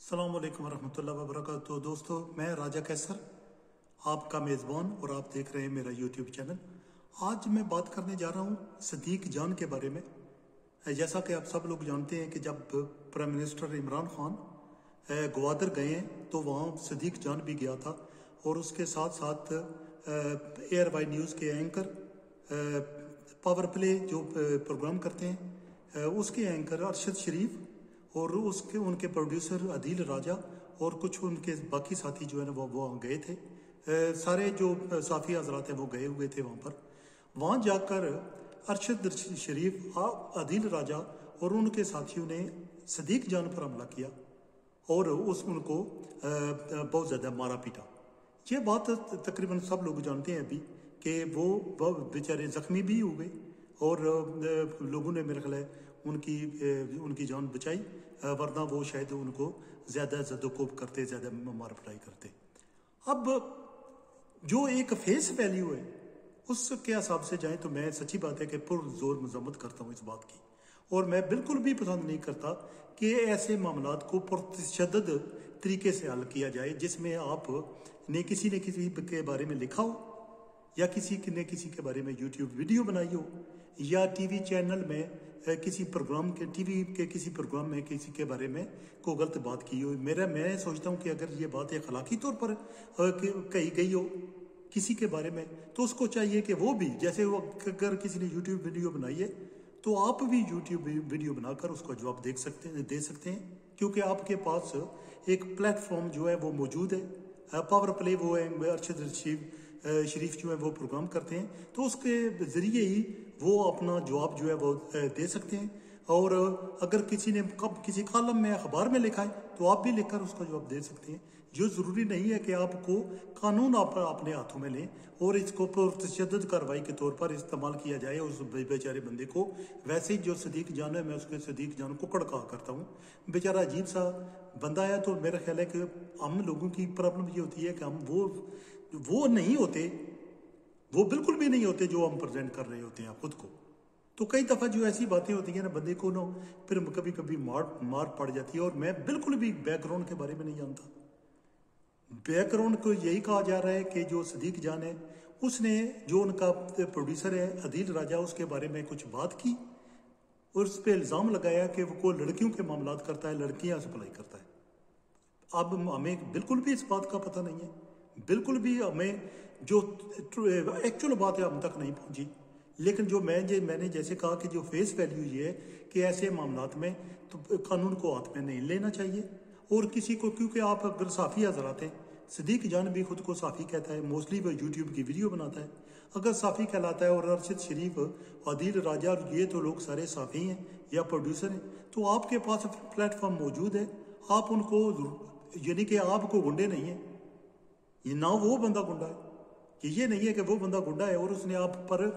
السلام علیکم ورحمۃ اللہ وبرکاتہ دوستو، میں راجہ کیسر آپ کا میزبان اور آپ دیکھ رہے ہیں میرا یوٹیوب چینل۔ آج میں بات کرنے جا رہا ہوں صدیق جان کے بارے میں۔ جیسا کہ آپ سب لوگ جانتے ہیں کہ جب پرائم منسٹر عمران خان گوادر گئے ہیں تو وہاں صدیق جان بھی گیا تھا، اور اس کے ساتھ ساتھ ایئر وائی نیوز کے اینکر پاور پلے جو پروگرام کرتے ہیں اس کے اینکر ارشد شریف اور ان کے پروڈیوسر عدیل راجہ اور کچھ ان کے باقی ساتھی جو ہے نا وہ وہاں گئے تھے۔ سارے جو صحافی حضرات ہیں وہ گئے ہوئے تھے وہاں پر۔ وہاں جا کر ارشد شریف، عدیل راجہ اور ان کے ساتھیوں نے صدیق جان پر حملہ کیا اور ان کو بہت زیادہ مارا پیٹا۔ یہ بات تقریباً سب لوگ جانتے ہیں ابھی کہ وہ بیچارے زخمی بھی ہوئے اور لوگوں نے میرا خیال ہے ان کی جان بچائی، ورنہ وہ شاید ان کو زیادہ زد و کوب کرتے، زیادہ مار پٹائی کرتے۔ اب جو ایک فیس ویلیو ہے اس کے حساب سے جائیں تو میں سچی بات ہے کہ پر زور مذمت کرتا ہوں اس بات کی، اور میں بالکل بھی پسند نہیں کرتا کہ ایسے معاملات کو پرتشدد طریقے سے حل کیا جائے جس میں آپ نے کسی کے بارے میں لکھا ہو، یا کسی نے کسی کے بارے میں یوٹیوب ویڈیو بنائی ہو، یا ٹی وی چینل میں کسی پروگرام کے ٹی وی کے کسی پروگرام میں کسی کے بارے میں کوئی غلط بات کی ہو۔ میں سوچتا ہوں کہ اگر یہ بات اخلاقی طور پر کہی گئی ہو کسی کے بارے میں تو اس کو چاہیے کہ وہ بھی، جیسے اگر کسی نے یوٹیوب ویڈیو بنائی ہے تو آپ بھی یوٹیوب ویڈیو بنا کر اس کا جواب دے سکتے ہیں، کیونکہ آپ کے پاس ایک پلیٹ فارم جو ہے وہ موجود ہے۔ پاور پلے وہ ہے، ارشد شریف جو ہے وہ پروگرام کرتے ہیں، تو اس کے ذریعے ہی وہ اپنا جواب جو ہے وہ دے سکتے ہیں۔ اور اگر کسی نے کسی کالم میں اخبار میں لکھا ہے تو آپ بھی لکھ کر اس کا جواب دے سکتے ہیں۔ جو ضروری نہیں ہے کہ آپ کو قانون اپنے ہاتھوں میں لیں اور اس کو پرتشدد کارروائی کے طور پر استعمال کیا جائے اس بیچارے بندے کو۔ ویسے ہی جو صدیق جان ہے، میں اس کے صدیق جان کو کڑکا کرتا ہوں، بیچارہ عجیب سا بندہ ہے۔ تو میرا خیال ہے کہ ہم لوگوں کی پرابلم یہ ہوتی ہے کہ ہم وہ نہیں ہوتے، وہ بالکل بھی نہیں ہوتے جو ہم پریزنٹ کر رہے ہوتے ہیں خود کو۔ تو کئی دفعہ جو ایسی باتیں ہوتی ہیں نا، بندے کو نا پھر کبھی مار پڑ جاتی ہے۔ اور میں بالکل بھی بیک گراؤنڈ کے بارے میں نہیں جانتا۔ بیک گراؤنڈ کو یہی کہا جا رہا ہے کہ جو صدیق جان ہے اس نے، جو ان کا پروڈیوسر ہے عدیل راجہ، اس کے بارے میں کچھ بات کی اور اس پہ الزام لگایا کہ وہ لڑکیوں کے معاملات کرتا ہے، لڑکیاں سپلائی کرتا ہے۔ اب ہمیں بالکل بھی اس بات کا پتہ نہیں ہے، بالکل بھی ہمیں جو ایکچوئل بات ہے ہم تک نہیں پہنچی۔ لیکن جو میں نے جیسے کہا کہ جو فیس ویلیو یہ ہے کہ ایسے معاملات میں تو قانون کو ہاتھ میں نہیں لینا چاہیے، اور کسی کو، کیونکہ آپ اگر صحافی حضرات ہیں، صدیق جان بھی خود کو صحافی کہتا ہے، موسٹلی وہ یوٹیوب کی ویڈیو بناتا ہے۔ اگر صحافی کہلاتا ہے، اور ارشد شریف، عدیل راجہ، یہ تو لوگ سارے صحافی ہیں یا پروڈیوسر ہیں، تو آپ کے پاس پلیٹ فارم موجود ہے۔ آپ ان کو، یعنی کہ آپ کو گنڈے نہیں ہیں، یہ نہ وہ بندہ گنڈا ہے، کہ یہ نہیں ہے کہ وہ بندہ گنڈا ہے اور اس نے آپ پر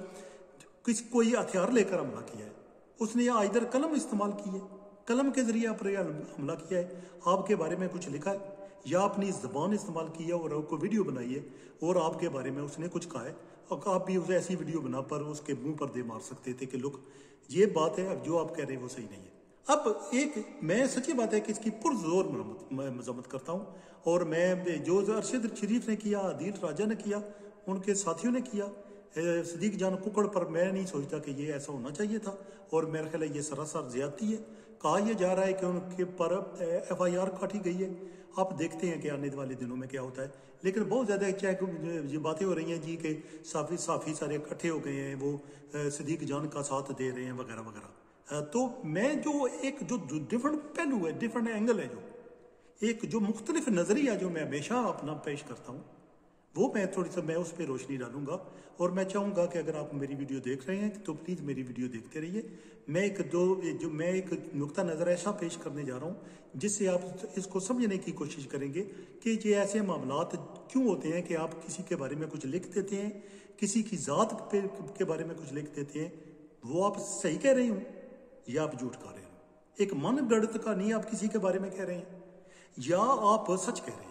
کوئی ہتھیار لے کر حملہ کیا ہے۔ اس نے ادھر قلم استعمال کی ہے، قلم کے ذریعے آپ نے حملہ کیا ہے، آپ کے بارے میں کچھ لکھا ہے، یا اپنی زبان استعمال کی ہے اور آپ کو ویڈیو بنائی ہے اور آپ کے بارے میں اس نے کچھ کہا ہے، اور آپ بھی اسے ایسی ویڈیو بنا پر اس کے منہ پر دے مار سکتے تھے کہ لوگ یہ بات ہے، اب جو آپ کہہ رہے ہیں وہ صحیح نہیں ہے۔ اب میں سچی بات ہے کہ اس کی پرزور مذمت کرتا ہوں، اور میں جو ارشد شریف نے کیا، عدیل راجہ نے کیا، ان کے ساتھیوں نے کیا صدیق جان ککڑ پر، میں نہیں سوچتا کہ یہ ایسا ہونا چاہیے تھا، اور میرا خیال ہے یہ سراسر زیادتی ہے۔ کہا یہ جا رہا ہے کہ ان کے پر ایف آئی آر کاٹی گئی ہے، آپ دیکھتے ہیں کہ آنے والے دنوں میں کیا ہوتا ہے۔ لیکن بہت زیادہ یہ باتیں ہو رہی ہیں جی کہ صحافی سارے اکٹھے ہو گئے ہیں، وہ صدیق جان کا ساتھ دے رہے ہیں وغیرہ وغیرہ۔ تو میں جو ڈفرنٹ پہلو ہے، ڈفرنٹ اینگل ہے، جو مختلف نظریہ جو میں ہمیشہ اپنا پیش کرتا ہوں، وہ میں اس پہ روشنی ڈالوں گا۔ اور میں چاہوں گا کہ اگر آپ میری ویڈیو دیکھ رہے ہیں تو پلیز میری ویڈیو دیکھتے رہیے۔ میں ایک نقطہ نظر ایسا پیش کرنے جا رہا ہوں جس سے آپ اس کو سمجھنے کی کوشش کریں گے کہ یہ ایسے معاملات کیوں ہوتے ہیں کہ آپ کسی کے بارے میں کچھ لکھ دیتے ہیں، کسی کی ذات کے بارے میں کچھ لکھ دیتے ہیں، وہ آپ صحیح کہہ رہے ہوں یا آپ جھوٹ کہہ رہے ہوں، ایک من گڑت کا نہیں آپ کسی کے بارے میں کہہ رہے ہیں یا آپ سچ کہہ رہے ہیں۔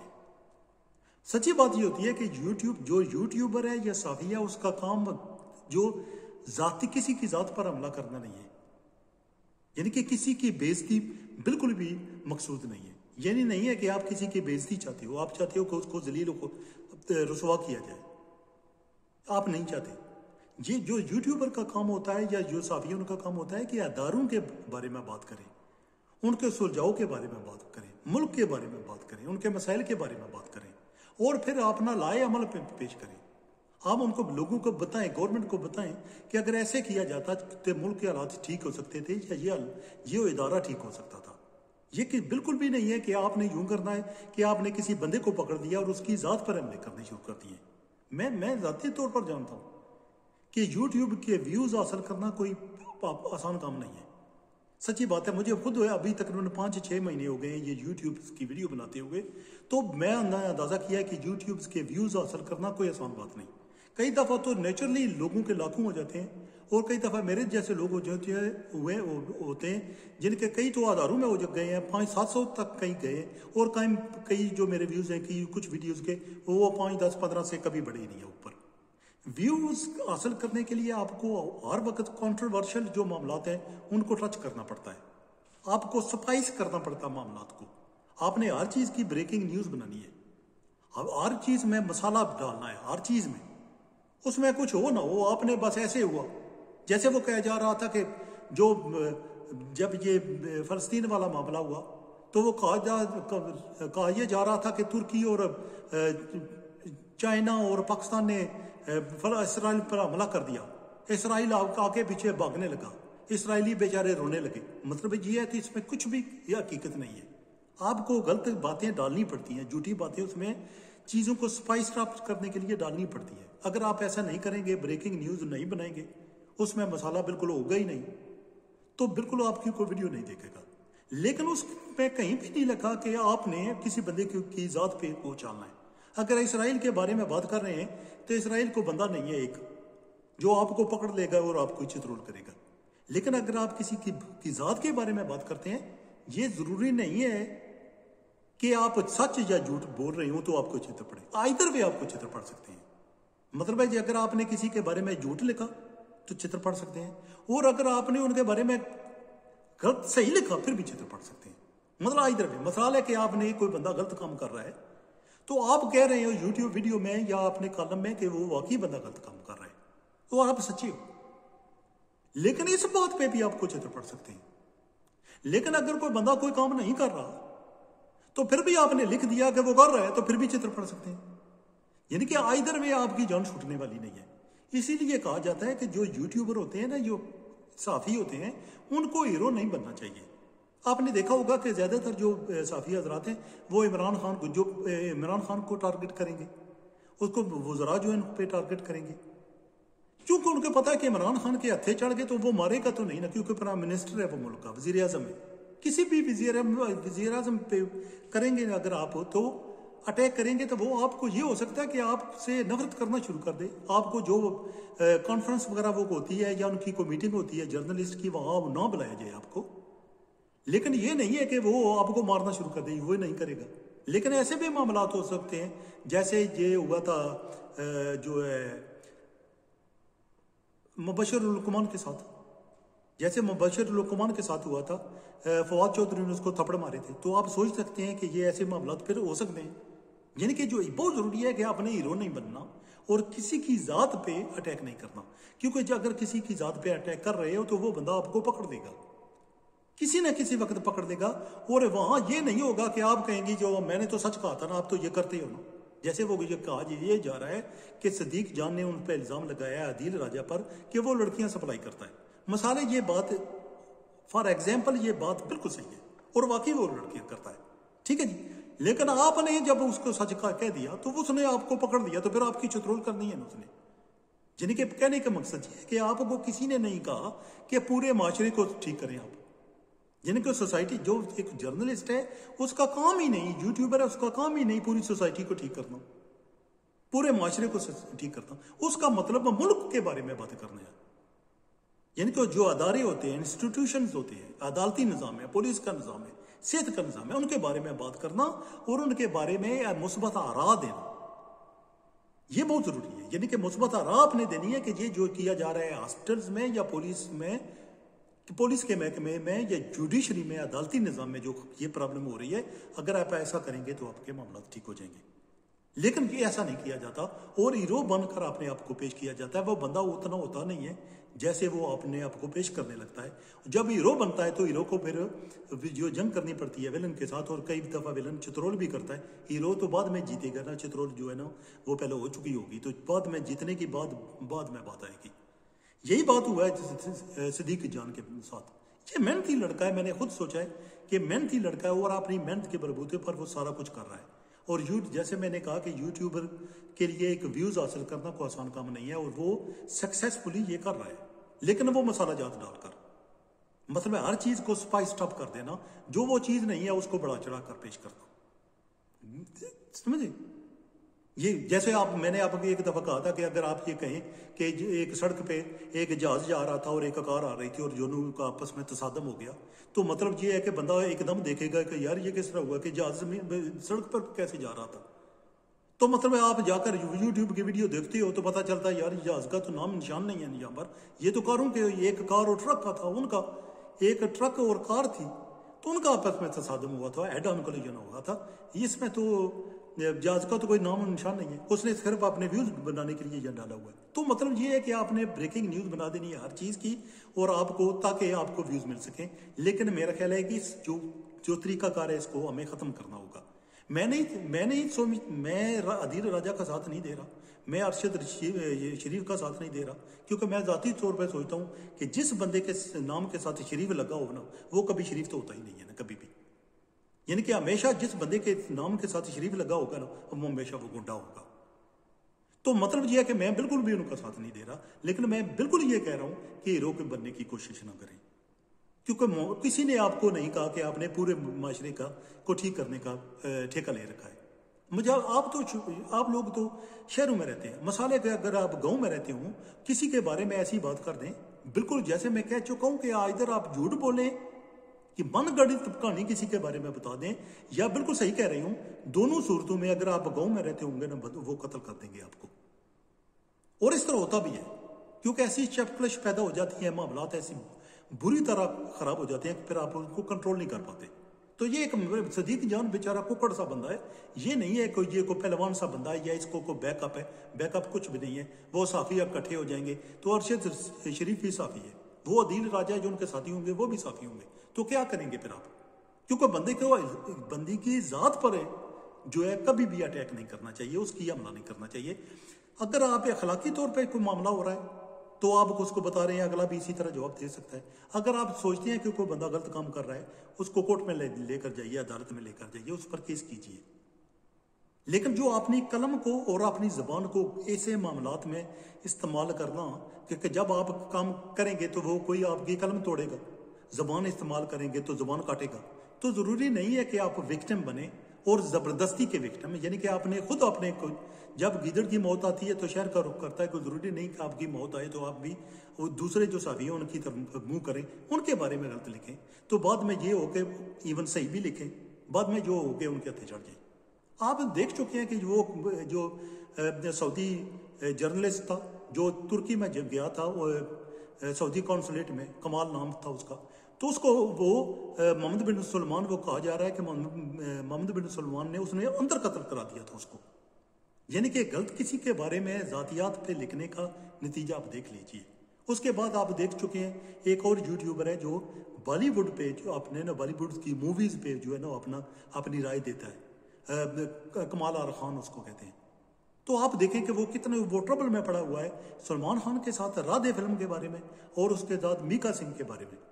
سچی بات یہ ہوتی ہے کہ جو یوٹیوبر ہے یا صحافی ہے، اس کا کام جو کسی کی ذات پر حملہ کرنا نہیں ہے، یعنی کہ کسی کی بےزتی بالکل بھی مقصود نہیں ہے۔ یعنی نہیں ہے کہ آپ کسی کی بےزتی چاہتے ہو، آپ چاہتے ہو کہ اس کو ذلیل کو رسوا کیا جائے، آپ نہیں چاہتے۔ یہ جو یوٹیوبر کا کام ہوتا ہے یا جو صحافیوں کا کام ہوتا ہے کہ اداروں کے بارے میں بات کریں، ان کے سلجھاؤ کے بارے میں بات کریں، ملک کے بارے میں بات کریں، ان کے مسائل کے بارے میں بات کریں، اور پھر اپنا لائے عمل پہ پیش کریں۔ آپ ان کو لوگوں کو بتائیں، گورنمنٹ کو بتائیں کہ اگر ایسے کیا جاتا تو ملک کے حالات ٹھیک ہو سکتے تھے یا یہ ادارہ ٹھیک ہو سکتا تھا۔ یہ کہ بالکل بھی نہیں ہے کہ آپ نے یوں کرنا ہے کہ آپ نے کسی بندے کو پکڑ دیا اور اس کی ذات پر حملے کرنے شروع کر دیے۔ میں ذاتی طور پر جانتا ہوں کہ یوٹیوب کے ویوز حاصل کرنا کوئی آسان کام نہیں ہے، سچی بات ہے۔ مجھے خود ابھی تقریباً 5-6 مہینے ہو گئے ہیں یہ یوٹیوب کی ویڈیو بناتے ہوئے، تو میں اندازہ کیا ہے کہ یوٹیوب کے ویوز حاصل کرنا کوئی آسان بات نہیں۔ کئی دفعہ تو نیچرلی لوگوں کے لاکھوں ہو جاتے ہیں، اور کئی دفعہ میرے جیسے لوگ ہوتے ہیں جن کے کئی تو ہزاروں میں ہو گئے ہیں، 500-700 تک کئی گئے، اور کئی جو میرے ویوز ہیں کہ کچھ ویڈیوز کے وہ 5-10-15 سے کبھی بڑے ہی نہیں ہیں اوپر۔ ویوز حاصل کرنے کے لیے آپ کو ہر وقت کنٹروورشل جو معاملات ہیں ان کو ٹچ کرنا پڑتا ہے، آپ کو سپائس کرنا پڑتا ہے معاملات کو۔ آپ نے ہر چیز کی بریکنگ نیوز بنانی ہے، ہر چیز میں مسالہ ڈالنا ہے، ہر چیز میں، اس میں کچھ ہو نہ ہو، آپ نے بس ایسے ہوا جیسے وہ کہا جا رہا تھا کہ جب یہ فلسطین والا معاملہ ہوا تو وہ کہا یہ جا رہا تھا کہ ترکی اور چائنا اور پاکستان نے اسرائیل پر حملہ کر دیا، اسرائیل آگے پیچھے بھاگنے لگا، اسرائیلی بیچارے رونے لگے۔ مطلب یہ ہے کہ اس میں کچھ بھی یہ حقیقت نہیں ہے، آپ کو غلط باتیں ڈالنی پڑتی ہیں، جھوٹی باتیں اس میں چیزوں کو سپائس اپ کرنے کے لیے ڈالنی پڑتی ہے۔ اگر آپ ایسا نہیں کریں گے، بریکنگ نیوز نہیں بنائیں گے، اس میں مسالہ بالکل ہوگا ہی نہیں، تو بالکل آپ کی کوئی ویڈیو نہیں دیکھے گا۔ لیکن اس میں کہیں بھی نہیں لکھا کہ آپ نے کسی بندے کی ذات پہ وہ چالنا ہے۔ اگر اسرائیل کے بارے میں بات کر رہے ہیں تو اسرائیل کو بندہ نہیں ہے ایک جو آپ کو پکڑ لے گا اور آپ کو چترول کرے گا۔ لیکن اگر آپ کسی کی ذات کے بارے میں بات کرتے ہیں، یہ ضروری نہیں ہے کہ آپ سچ یا جھوٹ بول رہے ہوں تو آپ کو چتر پڑے، آئدر بھی آپ کو چتر پڑ سکتے ہیں۔ مطلب ہے کہ اگر آپ نے کسی کے بارے میں جھوٹ لکھا تو چتر پڑ سکتے ہیں، اور اگر آپ نے ان کے بارے میں غلط صحیح لکھا پھر بھی چتر پڑ سکتے ہیں۔ مطلب آئدر بھی مسئلہ ہے کہ آپ نے کوئی بندہ غلط کام کر رہا ہے تو آپ کہہ رہے ہو یوٹیوب ویڈیو میں یا اپنے کالم میں کہ وہ واقعی بندہ غلط کام کر رہا ہے تو آپ سچے ہو، لیکن اس بات پہ بھی آپ کو چتر پڑ سکتے ہیں۔ لیکن اگر کوئی بندہ کوئی کام نہیں کر رہا تو پھر بھی آپ نے لکھ دیا کہ وہ کر رہا ہے تو پھر بھی چتر پڑ سکتے ہیں، یعنی کہ آئدر میں آپ کی جان چھوٹنے والی نہیں ہے۔ اسی لیے کہا جاتا ہے کہ جو یوٹیوبر ہوتے ہیں نا، جو صحافی ہوتے ہیں، ان کو ہیرو نہیں بننا چاہیے۔ آپ نے دیکھا ہوگا کہ زیادہ تر جو صحافی حضرات ہیں وہ عمران خان کو ٹارگٹ کریں گے، اس کو وزراء جو ان پہ ٹارگٹ کریں گے، چونکہ ان کو پتا ہے کہ عمران خان کے ہتھے چڑھ گئے تو وہ مارے گا تو نہیں نا، کیونکہ پرائم منسٹر ہے وہ ملک کا، وزیر اعظم ہے۔ کسی بھی وزیر اعظم پہ کریں گے اگر آپ تو اٹیک کریں گے تو وہ آپ کو یہ ہو سکتا ہے کہ آپ سے نفرت کرنا شروع کر دے، آپ کو جو کانفرنس وغیرہ وہ ہوتی ہے یا ان کی کوئی میٹنگ ہوتی ہے جرنلسٹ کی، وہاں نہ بلایا جائے آپ کو۔ لیکن یہ نہیں ہے کہ وہ آپ کو مارنا شروع کر دے، وہ نہیں کرے گا۔ لیکن ایسے بھی معاملات ہو سکتے ہیں جیسے یہ ہوا تھا جو ہے مبشر الرحمان کے ساتھ، جیسے مبشر الرحمان کے ساتھ ہوا تھا، فواد چودھری نے اس کو تھپڑ مارے تھے، تو آپ سوچ سکتے ہیں کہ یہ ایسے معاملات پھر ہو سکتے ہیں۔ یعنی کہ جو بہت ضروری ہے کہ آپ نے ہیرو نہیں بننا اور کسی کی ذات پہ اٹیک نہیں کرنا، کیونکہ اگر کسی کی ذات پہ اٹیک کر رہے ہو تو وہ بندہ آپ کو پکڑ دے گا، کسی نہ کسی وقت پکڑ دے گا، اور وہاں یہ نہیں ہوگا کہ آپ کہیں گی جو میں نے تو سچ کہا تھا نا، آپ تو یہ کرتے ہو نا۔ جیسے وہ یہ کہا یہ جا رہا ہے کہ صدیق جان نے ان پہ الزام لگایا ہے عادل راجہ پر کہ وہ لڑکیاں سپلائی کرتا ہے۔ مثالے یہ بات فار ایگزامپل یہ بات بالکل صحیح ہے اور واقعی وہ لڑکیاں کرتا ہے، ٹھیک ہے جی۔ لیکن آپ نے جب اس کو سچ کہہ دیا تو اس نے آپ کو پکڑ دیا، تو پھر آپ کی چترول کرنی ہے نا اس نے۔ یعنی کہ کہنے کا مقصد یہ ہے کہ آپ کو کسی نے نہیں کہا کہ پورے معاشرے کو ٹھیک کریں آپ، یعنی کہ سوسائٹی جو ایک جرنلسٹ ہے اس کا کام ہی نہیں، یوٹیوبر ہے اس کا کام ہی نہیں پوری سوسائٹی کو ٹھیک کرنا، پورے معاشرے کو ٹھیک کرنا، اس کا مطلب ملک کے بارے میں باتیں کرنا ہے۔ یعنی کہ جو ادارے ہوتے ہیں، انسٹیٹیوشنز ہوتے ہیں، عدالتی نظام ہے، پولیس کا نظام ہے، صحت کا نظام ہے، ان کے بارے میں بات کرنا اور ان کے بارے میں مثبت آراء دینا، یہ بہت ضروری ہے۔ یعنی کہ مثبت آراء آپ نے دینی ہے کہ یہ جو کیا جا رہا ہے ہاسپٹلز میں یا پولیس میں کہ پولیس کے محکمے میں یا جوڈیشری میں عدالتی نظام میں جو یہ پرابلم ہو رہی ہے، اگر آپ ایسا کریں گے تو آپ کے معاملات ٹھیک ہو جائیں گے. لیکن یہ ایسا نہیں کیا جاتا اور ہیرو بن کر اپنے آپ کو پیش کیا جاتا ہے. وہ بندہ اتنا ہوتا نہیں ہے جیسے وہ اپنے آپ کو پیش کرنے لگتا ہے. جب ہیرو بنتا ہے تو ہیرو کو پھر جو جنگ کرنی پڑتی ہے ولن کے ساتھ، اور کئی دفعہ ولن چترول بھی کرتا ہے. ہیرو تو بعد میں جیتے گا نا، چترول جو ہے نا وہ پہلے ہو چکی ہوگی، تو بعد میں جیتنے کی بعد میں بات آئے گی. یہی بات ہوا ہے صدیق جان کے ساتھ. یہ محنتی لڑکا ہے، میں نے خود سوچا ہے کہ محنتی لڑکا ہے اور اپنی محنت کے بلبوتے پر وہ سارا کچھ کر رہا ہے. اور جیسے میں نے کہا کہ یوٹیوبر کے لیے ایک ویوز حاصل کرنا کوئی آسان کام نہیں ہے، اور وہ سکسیسفلی یہ کر رہا ہے. لیکن وہ مسالہ جات ڈال کر، مطلب ہر چیز کو اسپائس اپ کر دینا، جو وہ چیز نہیں ہے اس کو بڑا چڑھا کر پیش کرنا. سمجھے؟ یہ جیسے میں نے آپ کو ایک دفعہ کہا تھا کہ اگر آپ یہ کہیں کہ ایک سڑک پہ ایک جہاز جا رہا تھا اور ایک کار آ رہی تھی اور دونوں کا آپس میں تصادم ہو گیا، تو مطلب یہ ہے کہ بندہ ایک دم دیکھے گا کہ یار یہ کس طرح ہوا کہ جہاز سڑک پر کیسے جا رہا تھا. تو مطلب آپ جا کر یوٹیوب کی ویڈیو دیکھتے ہو تو پتہ چلتا ہے یار جہاز کا تو نام نشان نہیں ہے یہاں پر. یہ تو کاروں کے ایک کار اور ٹرک کا تھا، ان کا ایک ٹرک اور کار تھی تو ان کا آپس میں تصادم ہوا تھا، ہیڈ آن کولیجن ہوا تھا. اس میں تو جہاز کا تو کوئی نام و نشان نہیں ہے. اس نے صرف اپنے ویوز بنانے کے لیے یہ ڈالا ہوا ہے. تو مطلب یہ ہے کہ آپ نے بریکنگ نیوز بنا دینی ہے ہر چیز کی، اور آپ کو تاکہ آپ کو ویوز مل سکیں. لیکن میرا خیال ہے کہ جو طریقہ کار ہے اس کو ہمیں ختم کرنا ہوگا. میں عدیل راجہ کا ساتھ نہیں دے رہا، میں ارشد شریف کا ساتھ نہیں دے رہا، کیونکہ میں ذاتی طور پہ سوچتا ہوں کہ جس بندے کے نام کے ساتھ شریف لگا ہو نا، وہ کبھی شریف تو ہوتا ہی نہیں ہے نا، کبھی بھی. یعنی کہ ہمیشہ جس بندے کے نام کے ساتھ شریف لگا ہوگا نا، وہ ہمیشہ وہ گنڈا ہوگا. تو مطلب یہ ہے کہ میں بالکل بھی ان کا ساتھ نہیں دے رہا، لیکن میں بالکل یہ کہہ رہا ہوں کہ ہیرو کے بننے کی کوشش نہ کریں، کیونکہ کسی نے آپ کو نہیں کہا کہ آپ نے پورے معاشرے کو ٹھیک کرنے کا ٹھیکہ لے رکھا ہے. آپ لوگ تو شہروں میں رہتے ہیں، مسالے کے اگر آپ گاؤں میں رہتے ہوں، کسی کے بارے میں ایسی بات کر دیں، بالکل جیسے میں کہہ چکا ہوں کہ ادھر آپ جھوٹ بولیں کہ من گڑت کہانی کسی کے بارے میں بتا دیں، یا بالکل صحیح کہہ رہی ہوں، دونوں صورتوں میں اگر آپ گاؤں میں رہتے ہوں گے نا، وہ قتل کر دیں گے آپ کو. اور اس طرح ہوتا بھی ہے، کیونکہ ایسی چپکلش پیدا ہو جاتی ہیں، معاملات ایسی بری طرح خراب ہو جاتے ہیں کہ پھر آپ ان کو کنٹرول نہیں کر پاتے. تو یہ ایک صدیق جان بیچارہ ککڑ سا بندہ ہے، یہ نہیں ہے کوئی یہ کوئی پہلوان سا بندہ ہے یا اس کو کوئی بیک اپ ہے. بیک اپ کچھ بھی نہیں ہے. وہ صافی اب اکٹھے ہو جائیں گے تو ارشد شریف بھی صافی ہے، وہ عدیل راجہ جو ان کے ساتھی ہوں گے وہ بھی صافی ہوں گے. تو کیا کریں گے پھر آپ؟ کیونکہ بندے کی ذات پر ہے جو ہے کبھی بھی اٹیک نہیں کرنا چاہیے، اس کی حملہ نہیں کرنا چاہیے. اگر آپ اخلاقی طور پہ کوئی معاملہ ہو رہا ہے تو آپ اس کو بتا رہے ہیں، اگلا بھی اسی طرح جواب دے سکتا ہے. اگر آپ سوچتے ہیں کہ کوئی بندہ غلط کام کر رہا ہے، اس کو کورٹ میں لے کر جائیے، عدالت میں لے کر جائیے، اس پر کیس کیجیے. لیکن جو اپنی قلم کو اور اپنی زبان کو ایسے معاملات میں استعمال کرنا کہ جب آپ کام کریں گے تو وہ کوئی آپ کی قلم توڑے گا، زبان استعمال کریں گے تو زبان کاٹے گا. تو ضروری نہیں ہے کہ آپ وکٹم بنیں اور زبردستی کے وکٹم، یعنی کہ آپ نے خود اپنے کو، جب گیدڑ کی موت آتی ہے تو شہر کا رخ کرتا ہے. کوئی ضروری نہیں کہ آپ کی موت آئے تو آپ بھی وہ دوسرے جو صحافی ہیں ان کی طرف منہ کریں، ان کے بارے میں غلط لکھیں، تو بعد میں یہ ہو کہ ایون صحیح بھی لکھیں، بعد میں جو ہو کہ ان کے ہتھے چڑھ جائیں. آپ دیکھ چکے ہیں کہ وہ جو سعودی جرنلسٹ تھا جو ترکی میں جب گیا تھا، سعودی کونسلیٹ میں، کمال نام تھا اس کا، تو اس کو وہ محمد بن سلمان، وہ کہا جا رہا ہے کہ محمد بن سلمان نے اس نے اندر قتل کرا دیا تھا اس کو. یعنی کہ غلط کسی کے بارے میں ذاتیات پہ لکھنے کا نتیجہ آپ دیکھ لیجئے. اس کے بعد آپ دیکھ چکے ہیں ایک اور یوٹیوبر ہے جو بالی ووڈ پہ، جو اپنے نا بالی ووڈ کی موویز پہ جو ہے نا اپنی رائے دیتا ہے، کمال آر خان اس کو کہتے ہیں. تو آپ دیکھیں کہ وہ کتنے وہ ٹربل میں پڑا ہوا ہے سلمان خان کے ساتھ، رادھے فلم کے بارے میں، اور اس کے ساتھ میکا سنگھ کے بارے میں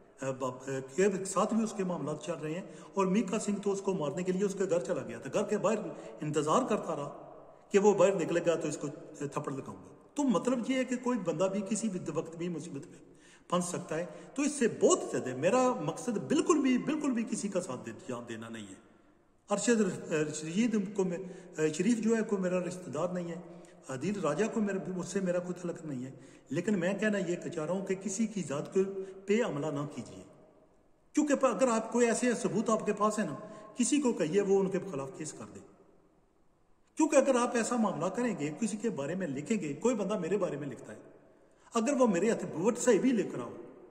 کے ساتھ بھی اس کے معاملات چل رہے ہیں. اور میکا سنگھ تو اس کو مارنے کے لیے اس کے گھر چلا گیا تھا، گھر کے باہر انتظار کرتا رہا کہ وہ باہر نکلے گا تو اس کو تھپڑ لگاؤں گا. تو مطلب یہ ہے کہ کوئی بندہ بھی کسی بھی وقت بھی مصیبت میں پھنس سکتا ہے. تو اس سے بہت زیادہ میرا مقصد بالکل بھی کسی کا ساتھ دینا نہیں ہے. ارشد شریف جو ہے کوئی میرا رشتہ دار نہیں ہے، عدیل راجہ کو اس سے میرا کوئی تعلق نہیں ہے. لیکن میں کہنا یہ چاہ رہا ہوں کہ کسی کی ذات پہ عملہ نہ کیجیے، کیونکہ اگر آپ کوئی ایسے ثبوت آپ کے پاس ہے نا، کسی کو کہیے وہ ان کے خلاف کیس کر دے. کیونکہ اگر آپ ایسا معاملہ کریں گے، کسی کے بارے میں لکھیں گے، کوئی بندہ میرے بارے میں لکھتا ہے، اگر وہ میرے ہاتھ صحیح بھی لکھ رہا ہو